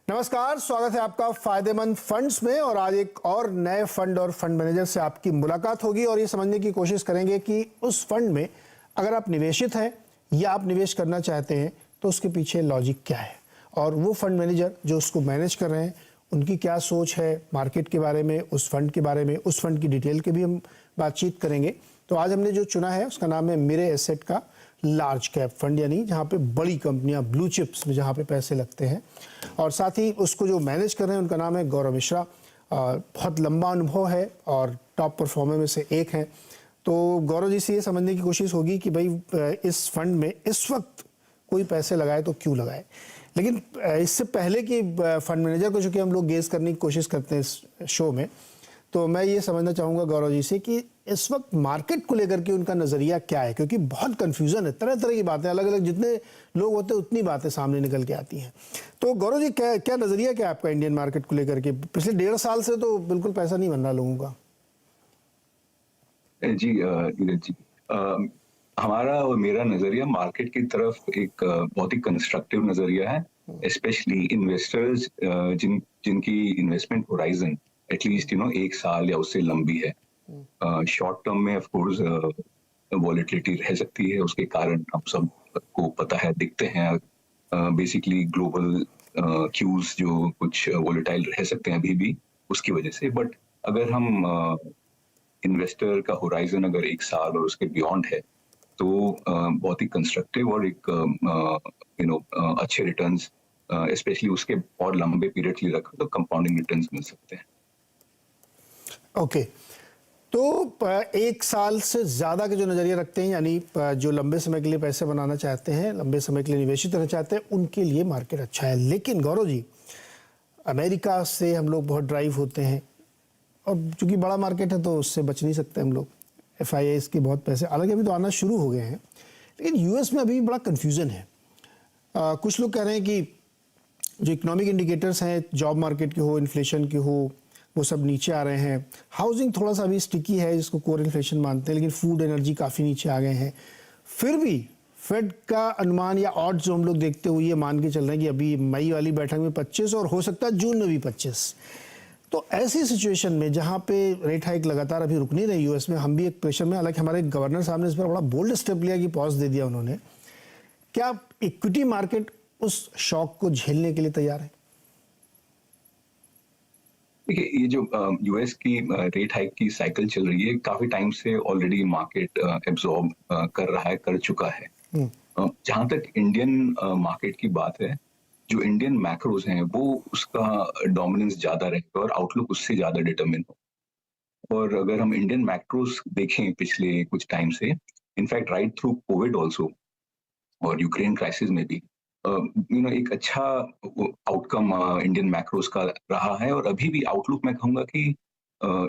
नमस्कार, स्वागत है आपका फायदेमंद फंड्स में। और आज एक और नए फंड और फंड मैनेजर से आपकी मुलाकात होगी और ये समझने की कोशिश करेंगे कि उस फंड में अगर आप निवेशित हैं या आप निवेश करना चाहते हैं तो उसके पीछे लॉजिक क्या है, और वो फंड मैनेजर जो उसको मैनेज कर रहे हैं उनकी क्या सोच है मार्केट के बारे में, उस फंड के बारे में, उस फंड की डिटेल के भी हम बातचीत करेंगे। तो आज हमने जो चुना है उसका नाम है मिरे एसेट का लार्ज कैप फंड, यानी जहाँ पे बड़ी कंपनियां, ब्लू चिप्स में जहाँ पे पैसे लगते हैं। और साथ ही उसको जो मैनेज कर रहे हैं उनका नाम है गौरव मिश्रा। बहुत लंबा अनुभव है और टॉप परफॉर्मर में से एक हैं। तो गौरव जी से ये समझने की कोशिश होगी कि भाई इस फंड में इस वक्त कोई पैसे लगाए तो क्यों लगाए। लेकिन इससे पहले कि फंड मैनेजर को चूँकि हम लोग गेस करने की कोशिश करते हैं इस शो में, तो मैं ये समझना चाहूँगा गौरव जी से कि इस वक्त मार्केट को लेकर के उनका नज़रिया क्या है, क्योंकि बहुत कन्फ्यूज़न है, तरह तरह की बातें, अलग अलग जितने लोग होते हैं उतनी बातें सामने निकल के आती हैं। तो गौरव जी क्या नज़रिया क्या है आपका इंडियन मार्केट को लेकर के? पिछले 1.5 साल से तो बिल्कुल पैसा नहीं बन रहा लोगों का। जी नीरज जी, हमारा और मेरा नजरिया मार्केट की तरफ एक बहुत ही कंस्ट्रक्टिव नजरिया है। स्पेशली इन्वेस्टर्स जिनकी इन्वेस्टमेंट होराइजन एटलीस्ट 1 साल या उससे लंबी है। शॉर्ट टर्म में ऑफ कोर्स वॉलेटिलिटी रह सकती है, उसके कारण हम सबको पता है, दिखते हैं बेसिकली ग्लोबल क्यूज जो कुछ वॉलेटाइल रह सकते हैं अभी भी उसकी वजह से। बट अगर हम इन्वेस्टर का होराइजन अगर 1 साल और उसके बियॉन्ड है तो बहुत ही कंस्ट्रक्टिव और एक अच्छे रिटर्न्स, स्पेशली उसके और लंबे पीरियड के लिए रखो तो कंपाउंडिंग रिटर्न्स मिल सकते हैं। ओके, तो 1 साल से ज़्यादा के जो नज़रिया रखते हैं, यानी जो लंबे समय के लिए पैसे बनाना चाहते हैं, लंबे समय के लिए निवेशित रहना चाहते हैं, उनके लिए मार्केट अच्छा है। लेकिन गौरव जी, अमेरिका से हम लोग बहुत ड्राइव होते हैं और चूंकि बड़ा मार्केट है तो उससे बच नहीं सकते हम लोग। FIIs के बहुत पैसे हालांकि अभी तो आना शुरू हो गए हैं, लेकिन यूएस में अभी बड़ा कन्फ्यूज़न है। कुछ लोग कह रहे हैं कि जो इकोनॉमिक इंडिकेटर्स हैं, जॉब मार्केट की हो, इन्फ्लेशन की हो, वो सब नीचे आ रहे हैं। हाउसिंग थोड़ा सा अभी स्टिकी है, जिसको कोर इन्फ्लेशन मानते हैं, लेकिन फूड एनर्जी काफ़ी नीचे आ गए हैं। फिर भी फेड का अनुमान या ऑड्स जो हम लोग देखते हुए ये मान के चल रहे हैं कि अभी मई वाली बैठक में 25 और हो सकता है जून में भी 25। तो ऐसी सिचुएशन में जहाँ पे रेट हाइक लगातार अभी रुक नहीं रही यूएस में, हम भी एक प्रेशर में, हालांकि हमारे गवर्नर साहब ने इस पर बड़ा बोल्ड स्टेप लिया कि पॉज दे दिया उन्होंने। क्या इक्विटी मार्केट उस शॉक को झेलने के लिए तैयार है? देखिए, ये जो यूएस की रेट हाइक की साइकिल चल रही है, काफी टाइम से ऑलरेडी मार्केट एब्जॉर्ब कर रहा है, कर चुका है। जहां तक इंडियन मार्केट की बात है, जो इंडियन मैक्रोज हैं वो उसका डोमिनेंस ज्यादा रहेगा और आउटलुक उससे ज्यादा डिटरमिन हो। और अगर हम इंडियन मैक्रोज देखें पिछले कुछ टाइम से, in fact right through Covid also और यूक्रेन क्राइसिस में भी एक अच्छा आउटकम इंडियन मैक्रोज का रहा है। और अभी भी आउटलुक मैं कहूंगा कि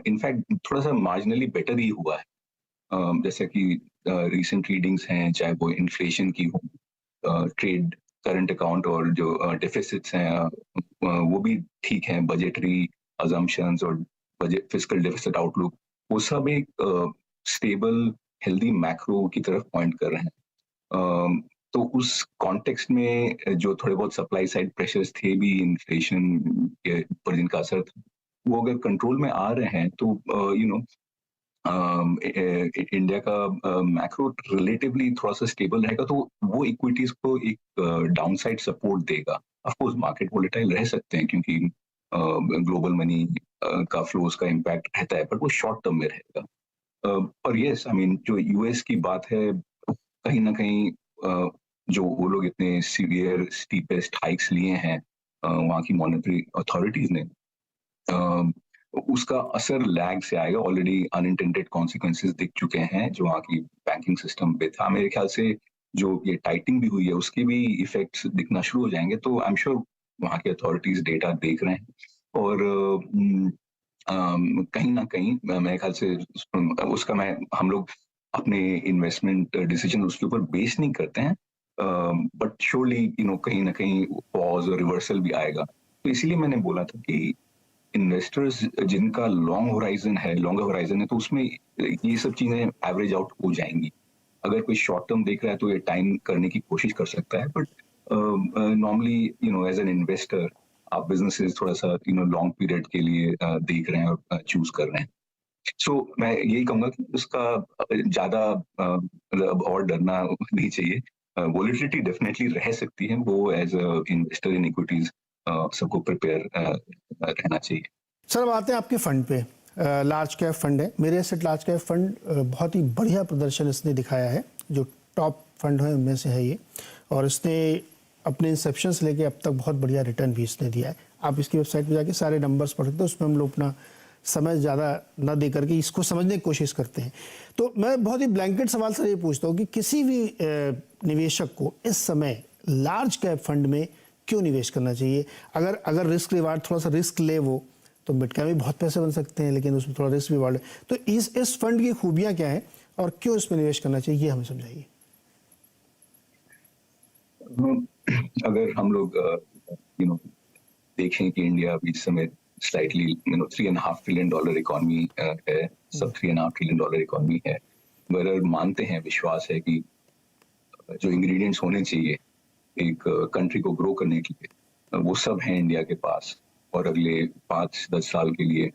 इनफैक्ट थोड़ा सा मार्जिनली बेटर ही हुआ है। जैसे कि रीसेंट रीडिंग्स हैं, चाहे वो इन्फ्लेशन की हो, ट्रेड करंट अकाउंट और जो डेफिसिट्स हैं वो भी ठीक हैं, बजटरी अजम्पशंस और बजट फिस्कल डेफिसिट आउटलुक, वो सब एक स्टेबल हेल्दी मैक्रो की तरफ पॉइंट कर रहे हैं। तो उस कॉन्टेक्स्ट में जो थोड़े बहुत सप्लाई साइड प्रेशर्स थे भी इन्फ्लेशन के ऊपर जिनका असर था, वो अगर कंट्रोल में आ रहे हैं तो इंडिया का मैक्रो रिलेटिवली थोड़ा सा स्टेबल रहेगा, तो वो इक्विटीज को एक डाउनसाइड सपोर्ट देगा। ऑफ कोर्स मार्केट वोलेटाइल रह सकते हैं क्योंकि ग्लोबल मनी का फ्लोज का इम्पैक्ट रहता है, बट वो शॉर्ट टर्म में रहेगा। और यस, आई मीन जो यूएस की बात है, कहीं ना कहीं जो वो लोग इतने सीवियर स्टीपेस्ट हाइक्स लिए हैं वहाँ की मॉनेटरी अथॉरिटीज ने, उसका असर लैग से आएगा। ऑलरेडी अनइंटेंडेड कॉन्सिक्वेंसेस दिख चुके हैं जो वहाँ की बैंकिंग सिस्टम पे था। मेरे ख्याल से जो ये टाइटिंग भी हुई है उसके भी इफेक्ट्स दिखना शुरू हो जाएंगे। तो आई एम श्योर वहाँ की अथॉरिटीज डेटा देख रहे हैं और कहीं ना कहीं मेरे ख्याल से उसका हम लोग अपने इन्वेस्टमेंट डिसीजन उसके ऊपर बेस नहीं करते हैं, बट श्योरली कहीं ना कहीं पॉज और रिवर्सल भी आएगा। तो इसीलिए मैंने बोला था कि इन्वेस्टर्स जिनका लॉन्गर होराइजन है, तो उसमें ये सब चीजें एवरेज आउट हो जाएंगी। अगर कोई शॉर्ट टर्म देख रहा है तो ये टाइम करने की कोशिश कर सकता है, but normally as an investor आप बिजनेसेस थोड़ा सा लॉन्ग पीरियड के लिए देख रहे हैं और चूज कर रहे हैं। सो मैं यही कहूंगा कि उसका ज्यादा मतलब और डरना नहीं चाहिए। वोलेटिलिटी डेफिनेटली रह सकती है, वो as a investor in equities सबको प्रिपेयर रहना चाहिए। सर अब आते हैं आपके फंड पे। लार्ज कैप फंड है मेरे एसेट लार्ज कैप फंड। बहुत ही बढ़िया प्रदर्शन इसने दिखाया है, जो टॉप फंड है उनमें से है ये, और इसने अपने इंसेप्शन से लेके अब तक बहुत बढ़िया रिटर्न भी इसने दिया है। आप इसकी वेबसाइट पे जाके सारे नंबर्स पढ़ सकते हैं, उसमें हम लोग अपना समय ज़्यादा न दे करके इसको समझने की कोशिश करते हैं। तो मैं बहुत ही ब्लैंकेट सवाल सर ये पूछता हूँ कि किसी भी निवेशक को इस समय लार्ज कैप फंड में क्यों निवेश करना चाहिए? अगर रिस्क रिवार्ड थोड़ा सा रिस्क ले वो, तो मिड कैप में बहुत पैसे बन सकते हैं, लेकिन उसमें थोड़ा रिस्क रिवार्ड है। तो इस फंड की खूबियाँ क्या हैं और क्यों इसमें निवेश करना चाहिए, ये हमें समझाइए। अगर हम लोग देखें कि इंडिया अभी इस समय स्लाइटली $3.5 ट्रिलियन इकोनॉमी है, सब $3.5 ट्रिलियन इकोनॉमी है। अगर मानते हैं, विश्वास है कि जो इंग्रेडिएंट्स होने चाहिए एक कंट्री को ग्रो करने के लिए, वो सब हैं इंडिया के पास। और अगले 5-10 साल के लिए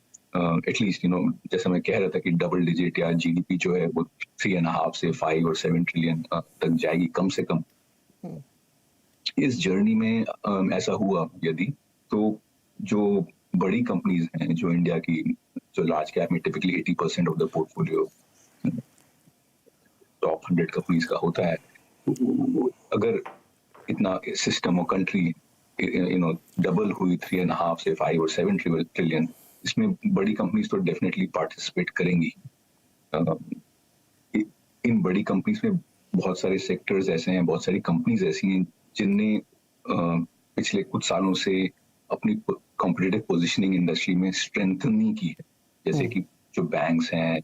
एटलीस्ट जैसे मैं कह रहा था कि डबल डिजिट या जीडीपी जो है वो 3.5 से 5 और 7 ट्रिलियन तक जाएगी कम से कम। इस जर्नी में ऐसा हुआ यदि, तो जो बड़ी कंपनीज हैं, जो इंडिया की जो लार्ज कैप में typically 80% of the portfolio top 100 companies का होता है, तो अगर इतना सिस्टम और कंट्री डबल हुई 3.5 से 5 और 7 ट्रिलियन, इसमें बड़ी कंपनीज तो डेफिनेटली पार्टिसिपेट करेंगी। इन बड़ी कंपनीज में बहुत सारे सेक्टर्स ऐसे हैं, बहुत सारी कंपनीज ऐसी हैं जिनने पिछले कुछ सालों से अपनी कॉम्पिटिटिव पोजीशनिंग इंडस्ट्री में स्ट्रेंथनिंग की है। जैसे कि जो बैंक्स हैं,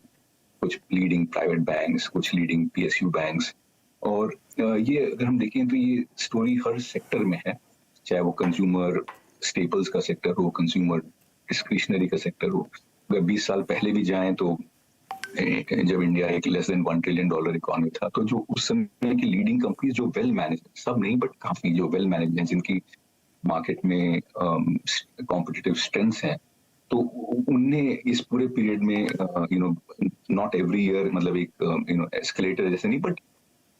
कुछ लीडिंग प्राइवेट बैंक्स, कुछ लीडिंग पीएसयू बैंक्स। और ये अगर हम देखें तो ये स्टोरी हर सेक्टर में है, चाहे वो कंज्यूमर स्टेपल्स का सेक्टर हो, कंज्यूमर डिस्क्रिशनरी का सेक्टर हो। अगर 20 साल पहले भी जाएं तो जब इंडिया एक लेस देन $1 ट्रिलियन इकोनॉमी था, तो जो उस समय की लीडिंग कंपनीज जो वेल मैनेज, सब नहीं बट काफी जो वेल मैनेज हैं, जिनकी मार्केट में कॉम्पिटिटिव स्ट्रेंथ्स हैं, तो उनने इस पूरे पीरियड में नॉट एवरी ईयर, मतलब एक एस्केलेटर जैसे नहीं, but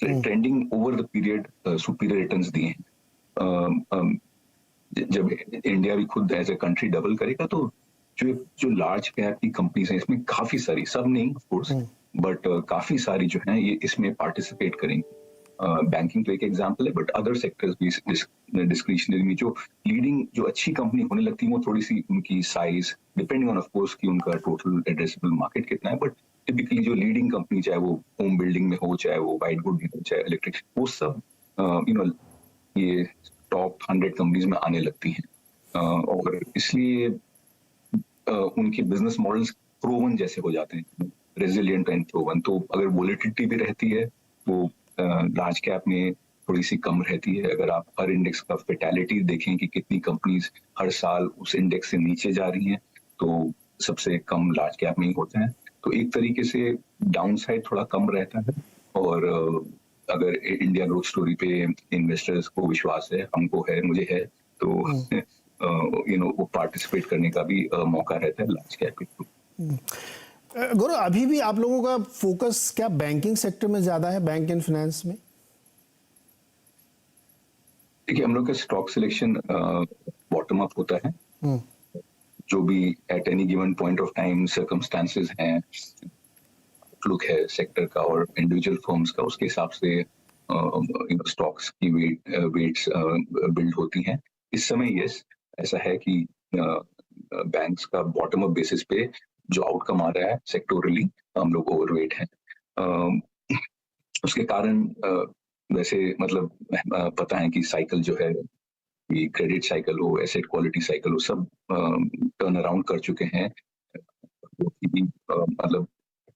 trending over the period superior returns दिए हैं। जब इंडिया भी खुद एज ए कंट्री डबल करेगा, तो जो लार्ज कैप की कंपनीज हैं, इसमें काफी सारी, सब नहीं ऑफ कोर्स, बट काफी सारी जो हैं ये इसमें पार्टिसिपेट करेंगी। बैंकिंग तो एक एग्जांपल है, बट अदर सेक्टर्स भी डिस्क्रिशनरी में जो लीडिंग, जो अच्छी कंपनी होने लगती है, वो थोड़ी सी उनकी size depending on off course कि उनका टोटल एड्रेसेबल मार्केट कितना है, बट टिपिकली जो लीडिंग कंपनी, चाहे वो होम बिल्डिंग में हो, चाहे वो वाइट गुड में हो, चाहे इलेक्ट्रिक, वो सब ये टॉप 100 कंपनीज में आने लगती हैं। और इसलिए उनके बिजनेस मॉडल्स प्रूवन जैसे हो जाते हैं, रेजिलिएंट एंड प्रूवन। तो अगर वोलेटिलिटी भी रहती है, वो लार्ज कैप में थोड़ी सी कम रहती है। अगर आप हर इंडेक्स का फेटेलिटी देखें कि कितनी कंपनीज हर साल उस इंडेक्स से नीचे जा रही हैं, तो सबसे कम लार्ज कैप में ही होता है। तो एक तरीके से डाउन साइड थोड़ा कम रहता है। और अगर इंडिया ग्रोथ स्टोरी पे इन्वेस्टर्स को विश्वास है, हमको है, मुझे है, तो वो पार्टिसिपेट करने का भी मौका रहता है लार्ज कैप के। गौरव, अभी भी आप लोगों का फोकस क्या बैंकिंग सेक्टर में ज्यादा है, बैंक एंड फाइनेंस में? देखिए, हम लोग का स्टॉक सिलेक्शन बॉटम अप होता है। जो भी at any given point of time circumstances हैं, आउटलुक है सेक्टर का और इंडिविजुअल फर्म्स का, उसके हिसाब से स्टॉक्स की वेट्स बिल्ड होती हैं। इस समय यस, ऐसा है कि बैंक्स का बॉटम अप बेसिस पे जो आउटकम आ रहा है सेक्टोरली, हम लोग ओवरवेट हैं। उसके कारण वैसे मतलब पता है कि साइकिल जो है, ये क्रेडिट साइकिल हो, एसेट क्वालिटी साइकिल हो, सब टर्न अराउंड कर चुके हैं। मतलब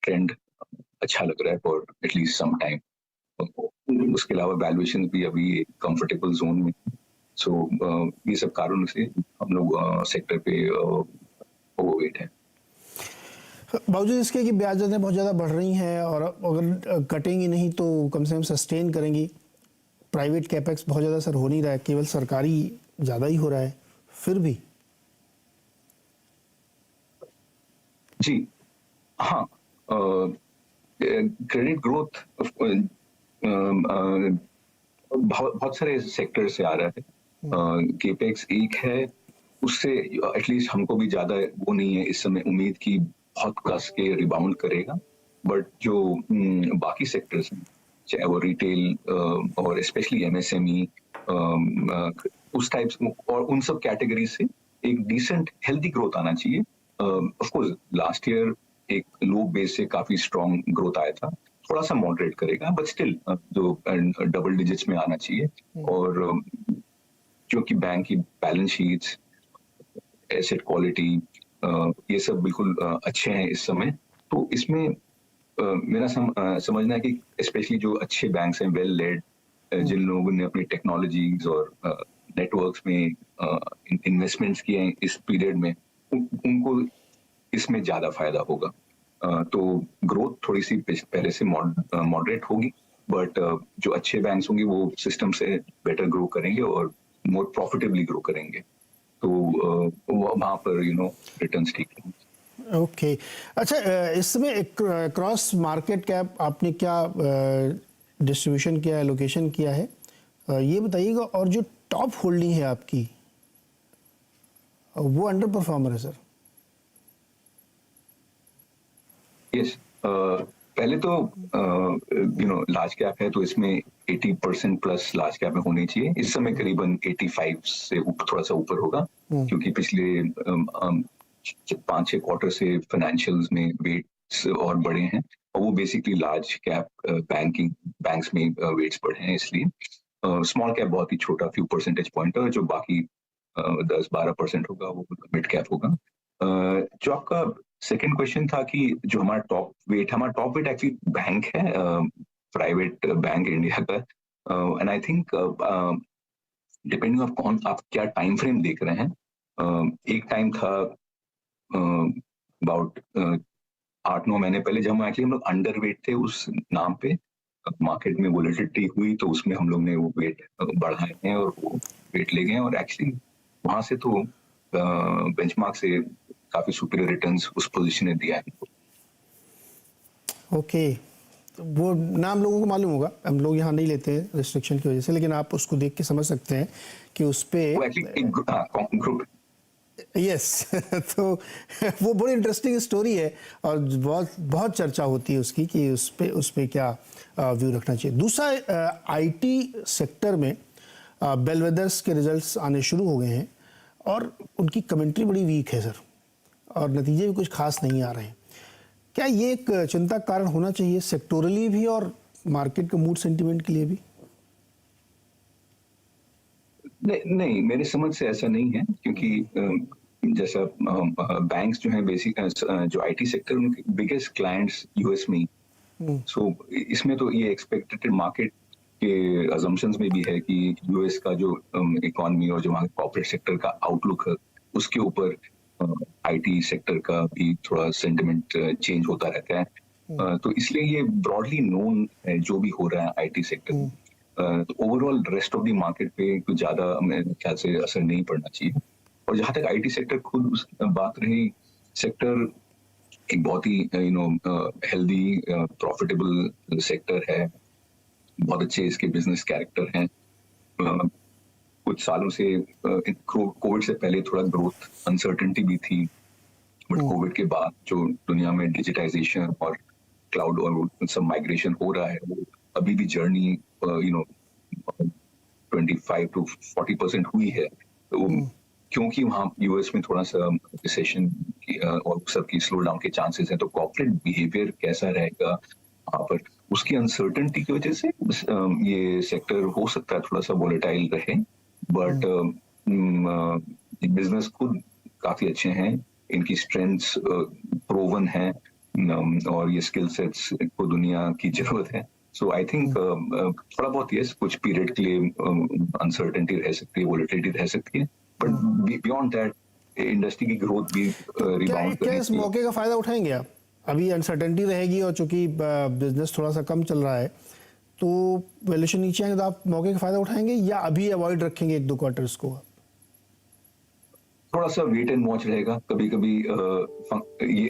ट्रेंड अच्छा लग रहा है फॉर एटलीस्ट सम टाइम। उसके अलावा वैल्यूएशन भी अभी कंफर्टेबल जोन में। सो ये सब कारणों से हम लोग सेक्टर पे ओवरवेट है। बावजूद इसके कि ब्याज दरें बहुत ज़्यादा बढ़ रही हैं, और अगर कटेंगी नहीं तो कम से कम सस्टेन करेंगी। प्राइवेट कैपेक्स बहुत ज़्यादा सर हो नहीं रहा है, केवल सरकारी ज़्यादा ही हो रहा है। फिर भी जी हाँ, क्रेडिट ग्रोथ बहुत बहुत सारे सेक्टर से आ रहा है। केपेक्स एक है, उससे एटलीस्ट हमको भी ज्यादा वो नहीं है इस समय उम्मीद की बहुत कस के रिबाउंड करेगा। बट जो बाकी सेक्टर्स हैं, चाहे वो रिटेल और स्पेशली एमएसएमई, उस टाइप्स और उन सब कैटेगरी से एक डिसेंट हेल्दी ग्रोथ आना चाहिए। ऑफ कोर्स लास्ट ईयर एक लो बेस से काफी स्ट्रॉन्ग ग्रोथ आया था, थोड़ा सा मॉडरेट करेगा बट स्टिल जो डबल डिजिट्स में आना चाहिए। और क्योंकि बैंक की बैलेंस शीट्स, एसेट क्वालिटी, ये सब बिल्कुल अच्छे हैं इस समय। तो इसमें मेरा समझना है कि स्पेशली जो अच्छे बैंक्स हैं, वेल लेड, जिन लोगों ने अपनी टेक्नोलॉजीज और नेटवर्क्स में इन्वेस्टमेंट्स किए हैं इस पीरियड में, उनको इसमें ज्यादा फायदा होगा। तो ग्रोथ थोड़ी सी पहले से मॉडरेट होगी, बट जो अच्छे बैंक्स होंगे वो सिस्टम से बेटर ग्रो करेंगे और मोर प्रॉफिटेबली ग्रो करेंगे। तो वहां पर रिटर्न्स ठीक रहेंगे। ओके। अच्छा, इस समय क्रॉस मार्केट कैप आपने क्या डिस्ट्रीब्यूशन किया है, लोकेशन किया है, ये बताइएगा। और जो टॉप होल्डिंग है आपकी, वो अंडर परफॉर्मर है सर? यस, पहले तो लार्ज कैप है तो इसमें 80% प्लस लार्ज कैप में होनी चाहिए। इस समय करीबन 85 से थोड़ा सा ऊपर होगा, क्योंकि पिछले 5-6 क्वार्टर से फाइनेंशियल्स में वेट्स और बढ़े हैं, और वो बेसिकली लार्ज कैप बैंक्स में वेट्स बढ़े हैं। इसलिए स्मॉल कैप बहुत ही छोटा फ्यू परसेंटेज पॉइंट है, जो बाकी 10-12% होगा वो मिड कैप होगा। जो आपका सेकंड क्वेश्चन था कि जो हमारा टॉप वेट एक्चुअली बैंक है, प्राइवेट बैंक इंडिया का। And I think depending on आप क्या टाइम फ्रेम देख रहे हैं, एक टाइम था अबाउट 8-9 महीने पहले जब हम लोग अंडर वेट थे उस नाम पे। मार्केट में वोलेटिलिटी हुई तो उसमें हम लोग ने वो वेट बढ़ाए हैं और वो वेट ले गए, और एक्चुअली वहां से तो बेंचमार्क से काफी सुपीरियर रिटर्न्स उस पोजीशन ने दिया है। ओके, तो वो नाम लोगों को मालूम होगा, हम लोग यहाँ नहीं लेते हैं रिस्ट्रिक्शन की वजह से, लेकिन आप उसको देख के समझ सकते हैं कि उस पे ग्रुप। यस तो वो बड़ी इंटरेस्टिंग स्टोरी है और बहुत बहुत चर्चा होती है उसकी कि उस पे क्या व्यू रखना चाहिए। दूसरा, आईटी सेक्टर में बेलवेदर्स के रिजल्ट्स आने शुरू हो गए हैं और उनकी कमेंट्री बड़ी वीक है सर, और नतीजे भी कुछ खास नहीं आ रहे हैं। क्या ये एक चिंता का कारण होना चाहिए सेक्टोरली भी और मार्केट के मूड सेंटिमेंट के लिए भी? नहीं, मेरे समझ से ऐसा नहीं है, क्योंकि जैसा बैंक्स जो हैं बेसिक जो आईटी सेक्टर, उनके बिगेस्ट क्लाइंट्स यूएस में ही। सो इसमें तो ये एक्सपेक्टेड मार्केट के अजम्पशंस में भी है कि यूएस का जो इकोनॉमी और जो वहाँ कॉर्पोरेट सेक्टर का आउटलुक है उसके ऊपर आईटी सेक्टर का भी थोड़ा सेंटिमेंट चेंज होता रहता है। तो इसलिए ये ब्रॉडली नोन है जो भी हो रहा है आईटी सेक्टर में। तो overall rest of the market पे कुछ ज्यादा मेरे ख्याल से असर नहीं पड़ना चाहिए। और जहां तक आईटी सेक्टर खुद बात रही, सेक्टर एक बहुत ही हेल्दी प्रॉफिटेबल सेक्टर है, बहुत अच्छे इसके बिजनेस कैरेक्टर हैं। कुछ सालों से कोविड से पहले थोड़ा ग्रोथ अनसर्टेनिटी भी थी, बट कोविड के बाद जो दुनिया में डिजिटाइजेशन और क्लाउड और सब माइग्रेशन हो रहा है, वो अभी भी जर्नी 25-40% हुई है। तो क्योंकि वहाँ यूएस में थोड़ा सा रिसेशन और सबकी स्लो डाउन के चांसेस हैं, तो कॉर्पोरेट बिहेवियर कैसा रहेगा वहाँ पर, उसकी अनसर्टेनिटी की वजह से ये सेक्टर हो सकता है थोड़ा सा वोलेटाइल रहे। बट बिजनेस खुद काफी अच्छे हैं, इनकी स्ट्रेंथ्स प्रूवन है, और ये स्किल सेट्स को दुनिया की जरूरत है। सो आई थिंक थोड़ा बहुत यस कुछ पीरियड के लिए अनसर्टेनिटी रह सकती है, वोलेटिलिटी रह सकती है, बट बियॉन्ड दैट इंडस्ट्री की ग्रोथ भी रिबाउंड क्या इस मौके का फायदा उठाएंगे आप? अभी अनसर्टेनिटी रहेगी और चूंकि बिजनेस थोड़ा सा कम चल रहा है तो वैल्यूएशन नीचे आएंगे, तो आप मौके का फायदा उठाएंगे या अभी अवॉइड रखेंगे 1-2 क्वार्टर्स को? थोड़ा सा वेट एंड वॉच रहेगा। कभी कभी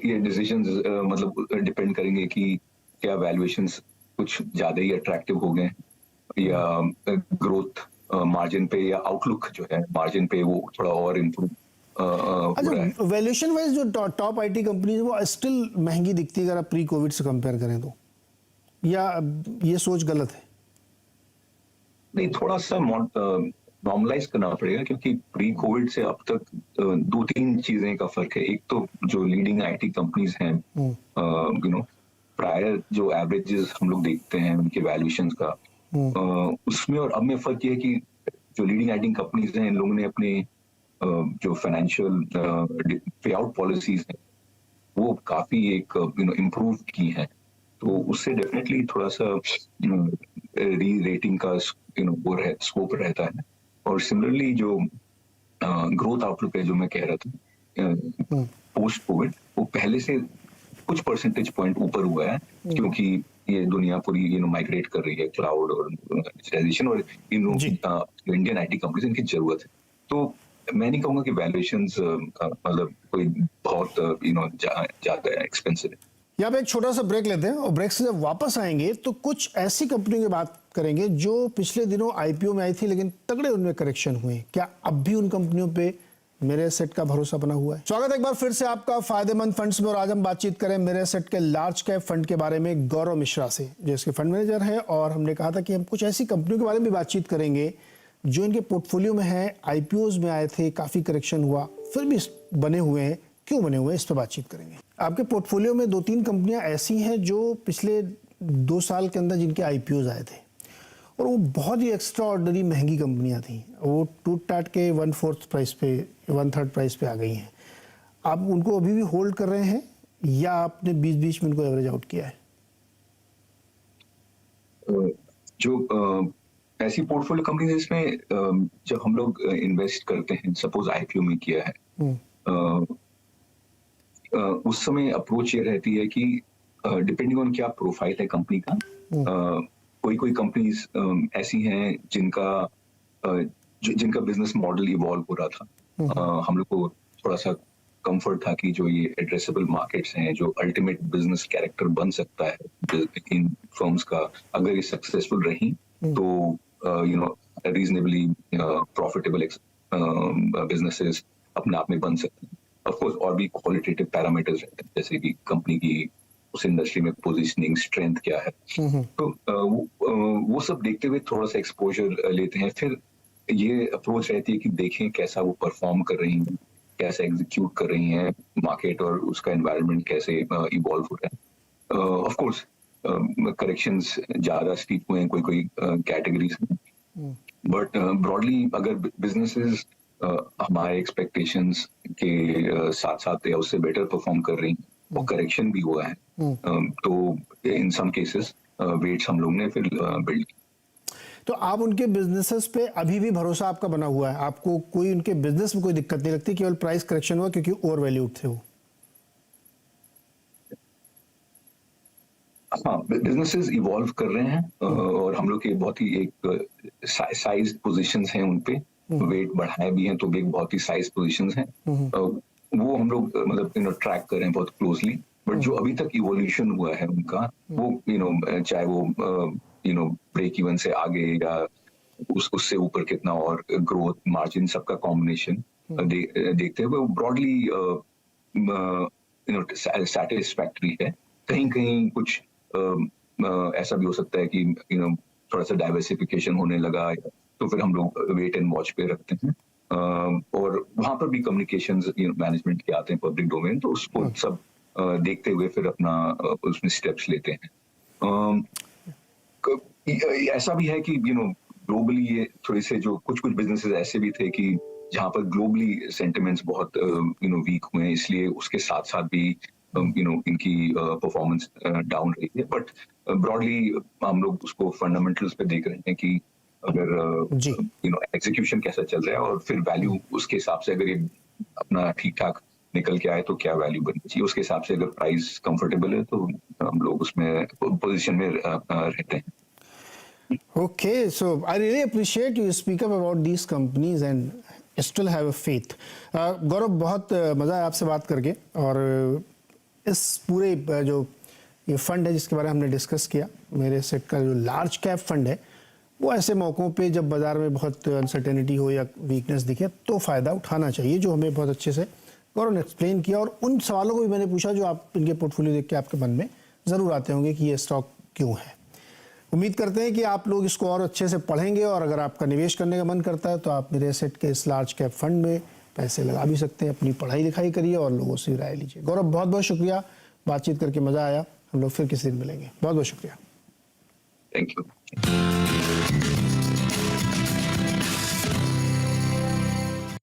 ये डिसीजंस मतलब डिपेंड करेंगे कि क्या वैल्यूएशंस कुछ ज्यादा ही अट्रैक्टिव हो गए या ग्रोथ मार्जिन पे या आउटलुक जो है मार्जिन पे वो थोड़ा और इम्प्रूव हो रहा है। अच्छा, वैल्यूएशन वाइज जो टॉप आईटी कंपनीज वो स्टिल महंगी दिखती है अगर आप प्री कोविड से कंपेयर करें तो, या ये सोच गलत है? नहीं, थोड़ा सा नॉर्मलाइज करना पड़ेगा क्योंकि प्री कोविड से अब तक दो तीन चीजें का फर्क है। एक तो जो लीडिंग आईटी कंपनीज हैं, प्रायर जो एवरेजेस हम लोग देखते हैं उनके वैल्यूएशंस का, उसमें और अब में फर्क ये है कि जो लीडिंग आईटी कंपनीज हैं इन लोगों ने अपने जो फाइनेंशियल पे आउट पॉलिसीज हैं वो काफी एक इम्प्रूव की हैं, तो उससे डेफिनेटली थोड़ा सा री रेटिंग का वो स्कोप रहता है। और सिमिलरली जो ग्रोथ आउटलुक है जो मैं कह रहा था पोस्ट कोविड, वो पहले से कुछ परसेंटेज पॉइंट ऊपर हुआ है क्योंकि ये दुनिया पूरी माइग्रेट कर रही है क्लाउड और डिजिटलाइजेशन, और इन इंडियन आईटी कंपनीज इनकी जरूरत है। तो मैं नहीं कहूंगा कि वैल्यूएशंस मतलब कोई बहुत ज्यादा एक्सपेंसिव है। यहाँ पे एक छोटा सा ब्रेक लेते हैं और ब्रेक से जब वापस आएंगे तो कुछ ऐसी कंपनियों की बात करेंगे जो पिछले दिनों आईपीओ में आई थी लेकिन तगड़े उनमें करेक्शन हुए। क्या अब भी उन कंपनियों पे मेरे सेट का भरोसा बना हुआ है? स्वागत है एक बार फिर से आपका फायदेमंद फंड्स में, और आज हम बातचीत करें मेरे सेट के लार्ज कैप फंड के बारे में गौरव मिश्रा से, जो इसके फंड मैनेजर हैं। और हमने कहा था कि हम कुछ ऐसी कंपनियों के बारे में बातचीत करेंगे जो इनके पोर्टफोलियो में है, आईपीओज में आए थे, काफी करेक्शन हुआ, फिर भी बने हुए हैं, क्यों बने हुए हैं, इस पर बातचीत करेंगे। आपके पोर्टफोलियो में 2-3 कंपनियां ऐसी हैं जो पिछले 2 साल के अंदर जिनके आईपीओज आए थे और वो बहुत ही एक्स्ट्रा ऑर्डनरी महंगी कंपनियां थी, वो टूट टाट के 1/4 प्राइस पे, 1/3 प्राइस पे आ गई हैं। आप उनको अभी भी होल्ड कर रहे हैं या आपने बीच में उनको एवरेज आउट किया है? जो ऐसी पोर्टफोलियो कंपनी जिसमें जब हम लोग इन्वेस्ट करते हैं, सपोज आईपीओ में किया है, उस समय अप्रोच ये रहती है कि डिपेंडिंग ऑन क्या प्रोफाइल है कंपनी का, कोई कंपनीज ऐसी हैं जिनका बिजनेस मॉडल इवॉल्व हो रहा था। हम लोग को थोड़ा सा कंफर्ट था कि जो ये एड्रेसेबल मार्केट्स हैं, जो अल्टीमेट बिजनेस कैरेक्टर बन सकता है इन फर्म्स का, अगर ये सक्सेसफुल रही तो रीजनेबली प्रॉफिटेबल बिजनेसेस अपने आप में बन सकते हैं। ऑफ कोर्स और भी क्वालिटेटिव पैरामीटर्स रहते हैं, जैसे कि कंपनी की उस इंडस्ट्री में पोजीशनिंग, स्ट्रेंथ क्या है, तो वो सब देखते हुए थोड़ा सा एक्सपोजर लेते हैं। फिर ये अप्रोच रहती है कि देखें कैसा वो परफॉर्म कर रही हैं, कैसे एग्जीक्यूट कर रही हैं मार्केट, और उसका एनवायरनमेंट कैसे इवॉल्व हो रहा है। ऑफ कोर्स करेक्शंस ज्यादा स्टीप हुए हैं कोई कैटेगरीज में, बट ब्रॉडली अगर बिजनेसेस हमारे एक्सपेक्टेशंस के साथ साथ या उससे बेटर परफॉर्म कर रही हैं और करेक्शन भी हुआ है, तो इन सम केसेस वेट्स हम लोग ने फिर बिल्ड किया। तो आप उनके बिजनेसेस पे अभी भी भरोसा आपका बना हुआ है? आपको कोई उनके बिजनेस में कोई दिक्कत नहीं लगती, केवल प्राइस करेक्शन हुआ क्योंकि ओवर वैल्यूड थे वो? हाँ, बिजनेसेस इवॉल्व कर रहे हैं और हम लोग के बहुत ही एक साइज पोजीशंस हैं उनपे, वेट बढ़ाए भी हैं तो भी बहुत ही साइज पोजीशंस हैं, वो हम लोग मतलब ट्रैक कर रहे हैं बहुत क्लोजली। बट जो अभी तक इवोल्यूशन हुआ है उनका, वो चाहे वो ब्रेक इवन से आगे या उससे ऊपर कितना और ग्रोथ, मार्जिन, सबका कॉम्बिनेशन देखते हुए ब्रॉडली सैटिस्फैक्टरी है। कहीं कहीं कुछ ऐसा भी हो सकता है कि थोड़ा सा डाइवर्सिफिकेशन होने लगा, तो फिर हम लोग वेट एंड वॉच पे रखते हैं, और वहां पर भी कम्युनिकेशंस मैनेजमेंट के आते हैं पब्लिक डोमेन, तो उसको सब देखते हुए फिर अपना उसमें स्टेप्स लेते हैं। ऐसा भी है कि ग्लोबली ये थोड़े से जो कुछ बिजनेसेस ऐसे भी थे कि जहां पर ग्लोबली सेंटिमेंट्स बहुत वीक हुए हैं, इसलिए उसके साथ साथ भी इनकी परफॉर्मेंस डाउन रही है। बट ब्रॉडली हम लोग उसको फंडामेंटल्स पे देख रहे हैं कि अगर एग्जीक्यूशन कैसा चल रहा है और फिर वैल्यू उसके हिसाब से, अगर ये अपना ठीक ठाक निकल के आए तो क्या वैल्यू बननी चाहिए, उसके हिसाब से अगर प्राइस कंफर्टेबल है तो हम लोग उसमें पोजीशन में रहते हैं। Okay, so I really appreciate you speak up about these companies, and still have a faith. Gaurav, बहुत मज़ा आया आपसे बात करके, और इस पूरे जो ये फंड है जिसके बारे में हमने डिस्कस किया, मेरे सेट का जो लार्ज कैप फंड है, वो ऐसे मौक़ों पे जब बाज़ार में बहुत अनसर्टेनिटी हो या वीकनेस दिखे तो फ़ायदा उठाना चाहिए, जो हमें बहुत अच्छे से गौरव ने एक्सप्लेन किया। और उन सवालों को भी मैंने पूछा जो आप इनके पोर्टफोलियो देख के आपके मन में ज़रूर आते होंगे कि ये स्टॉक क्यों है। उम्मीद करते हैं कि आप लोग इसको और अच्छे से पढ़ेंगे, और अगर आपका निवेश करने का मन करता है तो आप मेरे सेट के इस लार्ज कैप फंड में पैसे लगा भी सकते हैं। अपनी पढ़ाई लिखाई करिए और लोगों से राय लीजिए। गौरव, बहुत बहुत शुक्रिया, बातचीत करके मज़ा आया। हम लोग फिर किसी दिन मिलेंगे। बहुत बहुत शुक्रिया। Thank you.